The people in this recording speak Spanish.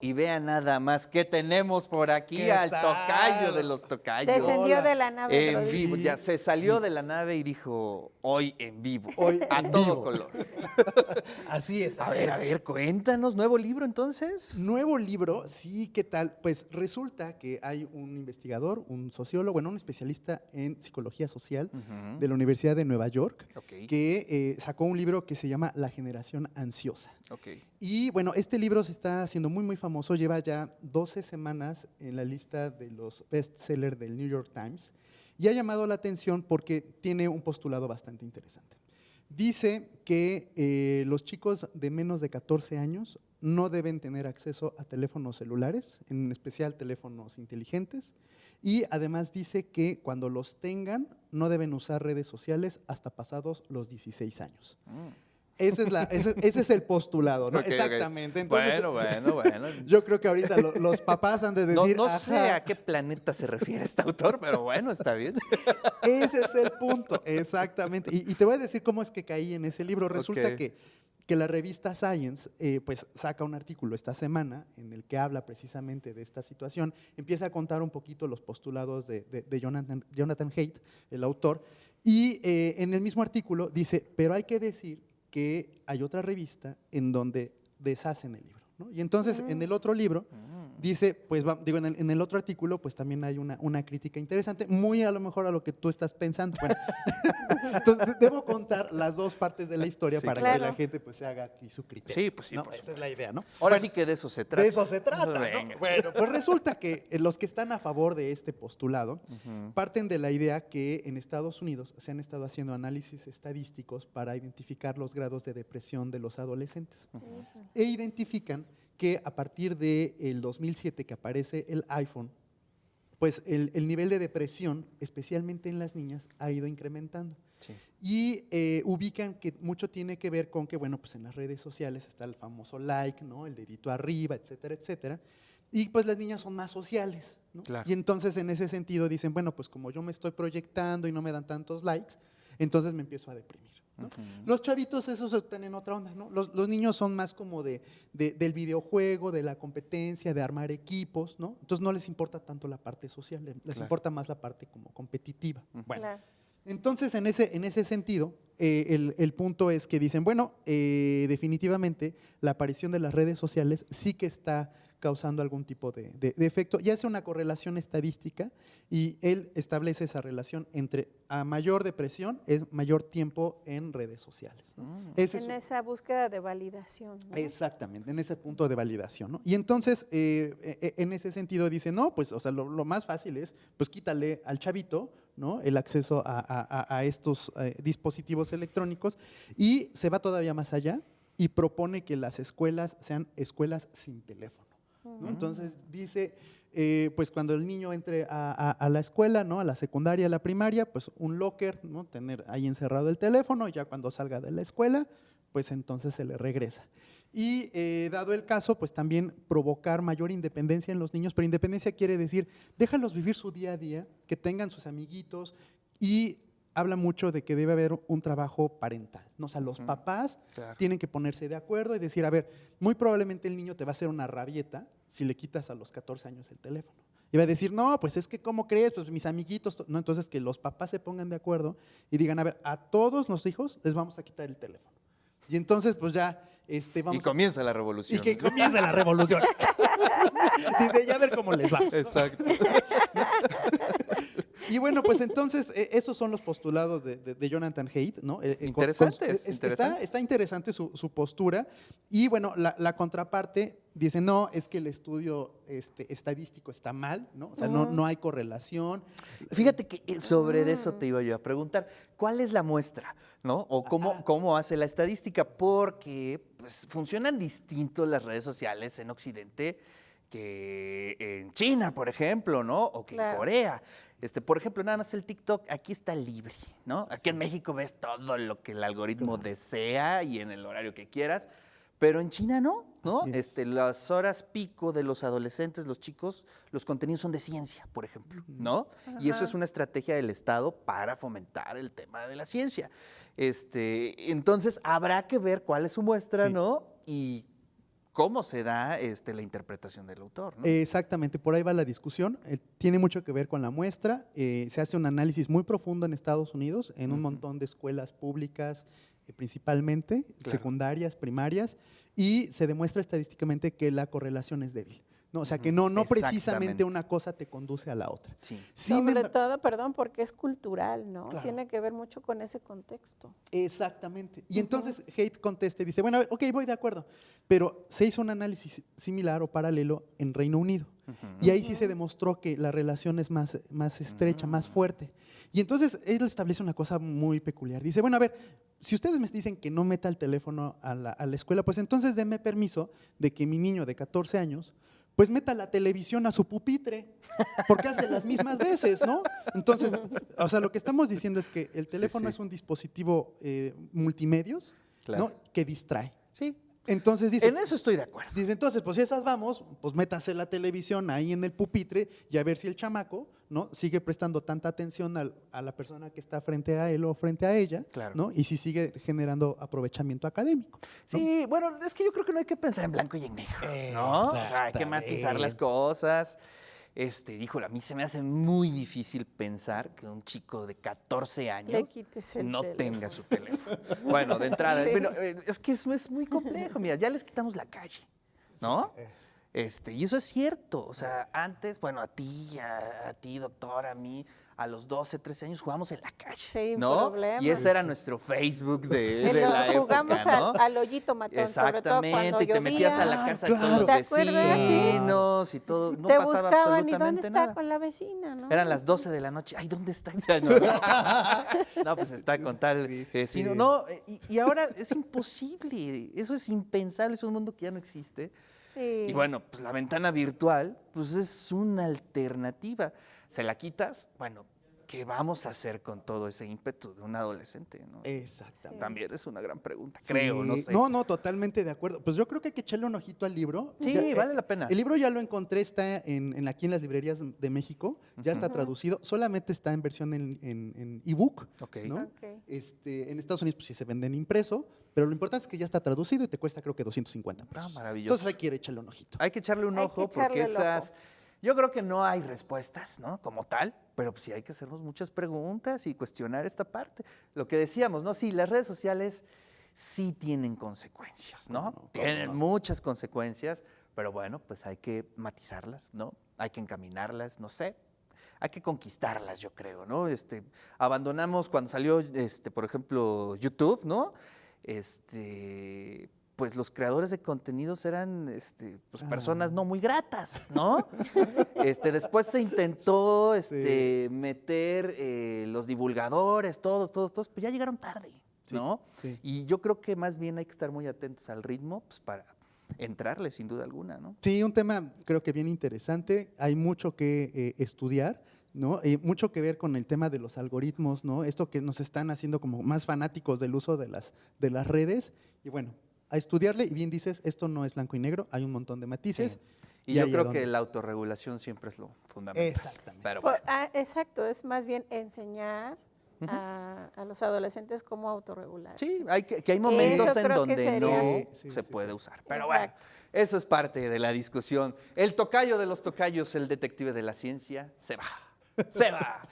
Y vean nada más que tenemos por aquí ¿Qué al tal? tocayo de los tocayos. Descendió Hola. de la nave. En Rodrigo. vivo, Sí, ya se salió sí. de la nave y dijo, hoy en vivo, Hoy a en todo vivo. color. Así es. A así ver, es. a ver, cuéntanos, ¿nuevo libro entonces? Nuevo libro, sí, ¿qué tal? Pues resulta que hay un investigador, un sociólogo, bueno, un especialista en psicología social Ujú. de la Universidad de Nueva York, Ok, que sacó un libro que se llama La generación ansiosa. ok. Y bueno, este libro se está haciendo muy, muy famoso, lleva ya 12 semanas en la lista de los bestsellers del New York Times y ha llamado la atención porque tiene un postulado bastante interesante. Dice que los chicos de menos de 14 años no deben tener acceso a teléfonos celulares, en especial teléfonos inteligentes, y además dice que cuando los tengan no deben usar redes sociales hasta pasados los 16 años. Ese es el postulado, ¿no? Ok, ok. Exactamente. Entonces, Bueno. yo creo que ahorita los papás han de No, decir, no "Ajá, sé a qué planeta se refiere este autor, pero bueno, está bien. ese es el punto, exactamente. Y te voy a decir cómo es que caí en ese libro. Resulta Ok. que la revista Science pues saca un artículo esta semana en el que habla precisamente de esta situación, empieza a contar un poquito los postulados de Jonathan Haidt, el autor, y en el mismo artículo dice, pero hay que decir que hay otra revista en donde deshacen el libro, ¿no? Y entonces en el otro libro dice, pues en el otro artículo pues también hay una crítica interesante, muy a lo mejor a lo que tú estás pensando. Bueno, entonces debo contar las dos partes de la historia Sí, para claro. que la gente pues se haga aquí su criterio. Sí, pues sí, ¿no? por Esa es la idea, ¿no? Ahora Bueno, sí que de eso se trata. de eso se trata, ¿no? Venga. Bueno, pues resulta que los que están a favor de este postulado Ujú. parten de la idea que en Estados Unidos se han estado haciendo análisis estadísticos para identificar los grados de depresión de los adolescentes. E identifican que a partir del 2007 que aparece el iPhone, pues el nivel de depresión, especialmente en las niñas, ha ido incrementando. Sí. Y ubican que mucho tiene que ver con que, bueno, pues en las redes sociales está el famoso like, ¿no? El dedito arriba, etcétera, etcétera. Y pues las niñas son más sociales, ¿no? Claro. Y entonces en ese sentido dicen, bueno, pues como yo me estoy proyectando y no me dan tantos likes, entonces me empiezo a deprimir, ¿no? Ujú. Los chavitos esos están en otra onda, ¿no? Los niños son más como del videojuego, de la competencia, de armar equipos, ¿no? Entonces no les importa tanto la parte social, les Claro. importa más la parte como competitiva. Bueno, Claro. entonces, en ese sentido, el punto es que dicen, bueno, definitivamente la aparición de las redes sociales sí que está causando algún tipo de efecto y hace una correlación estadística y él establece esa relación entre a mayor depresión es mayor tiempo en redes sociales, ¿no? Ese es En esa búsqueda de validación, ¿no? exactamente, en ese punto de validación, ¿no? Y entonces, en ese sentido dice, no, pues, o sea, lo más fácil es, pues, quítale al chavito, ¿no? El acceso a estos dispositivos electrónicos y se va todavía más allá y propone que las escuelas sean escuelas sin teléfono, ¿no? Entonces dice, pues cuando el niño entre a la escuela, ¿no? A la secundaria, a la primaria, pues un locker, ¿no? Tener ahí encerrado el teléfono, ya cuando salga de la escuela, pues entonces se le regresa. Y dado el caso, pues también provocar mayor independencia en los niños, pero independencia quiere decir, déjalos vivir su día a día, que tengan sus amiguitos y habla mucho de que debe haber un trabajo parental, ¿no? O sea, los papás Claro. tienen que ponerse de acuerdo y decir, a ver, muy probablemente el niño te va a hacer una rabieta si le quitas a los 14 años el teléfono. Y va a decir, no, pues es que, ¿cómo crees? Pues mis amiguitos, no, entonces que los papás se pongan de acuerdo y digan, a ver, a todos los hijos les vamos a quitar el teléfono. Y entonces, pues ya, Y vamos comienza la y revolución. que comience la revolución. Dice, ya a ver cómo les va. Exacto. Y bueno, pues entonces, esos son los postulados de Jonathan Haidt, ¿no? Interesantes, interesantes. Está interesante su postura. Y bueno, la contraparte dice, no, es que el estudio estadístico está mal, ¿no? O sea, no hay correlación. Fíjate que sobre eso te iba yo a preguntar. ¿Cuál es la muestra? ¿No? O cómo hace la estadística, porque pues, funcionan distintos las redes sociales en Occidente que en China, por ejemplo, ¿no? O que en Claro. Corea. Por ejemplo, nada más el TikTok, aquí está libre, ¿no? Aquí en México ves todo lo que el algoritmo desea y en el horario que quieras, pero en China no, ¿no? Así es. Las horas pico de los adolescentes, los chicos, los contenidos son de ciencia, por ejemplo, ¿no? Y eso es una estrategia del Estado para fomentar el tema de la ciencia. Entonces, habrá que ver cuál es su muestra, Sí. ¿no? Y cómo se da la interpretación del autor, ¿no? Exactamente, por ahí va la discusión. Tiene mucho que ver con la muestra. Se hace un análisis muy profundo en Estados Unidos, en un montón de escuelas públicas, principalmente, secundarias, primarias, y se demuestra estadísticamente que la correlación es débil. No, o sea, que no precisamente una cosa te conduce a la otra. Sí. Sobre todo, perdón, porque es cultural, ¿no? Claro. Tiene que ver mucho con ese contexto. Exactamente. Y entonces Haidt contesta y dice, bueno, a ver, ok, voy de acuerdo, pero se hizo un análisis similar o paralelo en Reino Unido. Y ahí sí se demostró que la relación es más estrecha, más fuerte. Y entonces él establece una cosa muy peculiar. Dice, bueno, a ver, si ustedes me dicen que no meta el teléfono a la escuela, pues entonces denme permiso de que mi niño de 14 años pues meta la televisión a su pupitre, porque hace las mismas veces, ¿no? Entonces, o sea, lo que estamos diciendo es que el teléfono es un dispositivo multimedios, ¿no? Que distrae. Sí. Entonces dice, En eso estoy de acuerdo. dice, entonces, pues si esas vamos, pues métase la televisión ahí en el pupitre y a ver si el chamaco, ¿no? Sigue prestando tanta atención a la persona que está frente a él o frente a ella, Claro. ¿no? Y si sigue generando aprovechamiento académico, ¿no? Sí, bueno, es que yo creo que no hay que pensar en blanco y en negro, ¿no? O sea, hay que matizar las cosas. Híjole, a mí se me hace muy difícil pensar que un chico de 14 Le años quites el no teléfono. tenga su teléfono. Bueno, de entrada, Sí. bueno, es que eso es muy complejo. Mira, ya les quitamos la calle, ¿no? Y eso es cierto. O sea, antes, bueno, a ti, doctor, a mí, a los 12, 13 años jugábamos en la calle, Sin ¿no? problema. Y ese era nuestro Facebook de la Jugamos época, ¿no? al hoyito matón, sobre todo cuando Exactamente, y te metías a la llovía. casa de todos Claro. los ¿Te acuerdas? vecinos y todo. No Te pasaba buscaban y absolutamente ¿dónde está nada. con la vecina, no? Eran las 12 de la noche. Ay, ¿dónde está? No, pues está con tal Sí, sí, vecino. sí. No, y ahora es imposible. Eso es impensable. Es un mundo que ya no existe. Sí. Y bueno, pues la ventana virtual, pues es una alternativa. Se la quitas, bueno, ¿qué vamos a hacer con todo ese ímpetu de un adolescente, ¿no? Exactamente. También es una gran pregunta, creo, no Sí. sé. No, totalmente de acuerdo. Pues yo creo que hay que echarle un ojito al libro. Sí, vale la pena. El libro ya lo encontré, está aquí en las librerías de México, ya está traducido, solamente está en versión en ebook, Ok. ¿no? Ok. En Estados Unidos pues sí se vende en impreso, pero lo importante es que ya está traducido y te cuesta creo que 250 pesos. maravilloso. Entonces hay que ir a echarle un ojito. Hay que echarle un Hay ojo que echarle porque el ojo. yo creo que no hay respuestas, ¿no? Como tal, pero pues sí hay que hacernos muchas preguntas y cuestionar esta parte. Lo que decíamos, ¿no? Sí, las redes sociales sí tienen consecuencias, ¿no? Tienen muchas consecuencias, pero bueno, pues hay que matizarlas, ¿no? Hay que encaminarlas, no sé. Hay que conquistarlas, yo creo, ¿no? Abandonamos cuando salió, por ejemplo, YouTube, ¿no? Pues los creadores de contenidos eran pues personas no muy gratas, ¿no? Después se intentó meter los divulgadores, todos, pues ya llegaron tarde, ¿no? Sí. Y yo creo que más bien hay que estar muy atentos al ritmo, pues para entrarle sin duda alguna, ¿no? Sí, un tema creo que bien interesante. Hay mucho que estudiar, ¿no? Mucho que ver con el tema de los algoritmos, ¿no? Esto que nos están haciendo como más fanáticos del uso de las redes. Y bueno, a estudiarle, y bien dices, esto no es blanco y negro, hay un montón de matices. Sí. Y yo ahí creo a que donde- la autorregulación siempre es lo fundamental. Exactamente. Pero bueno. Exacto, es más bien enseñar a los adolescentes cómo autorregularse. Sí, que hay momentos Eso en creo que donde sería- no Sí, se sí, puede sí. usar. Pero Exacto. bueno, eso es parte de la discusión. El tocayo de los tocayos, el detective de la ciencia, se va. Se va.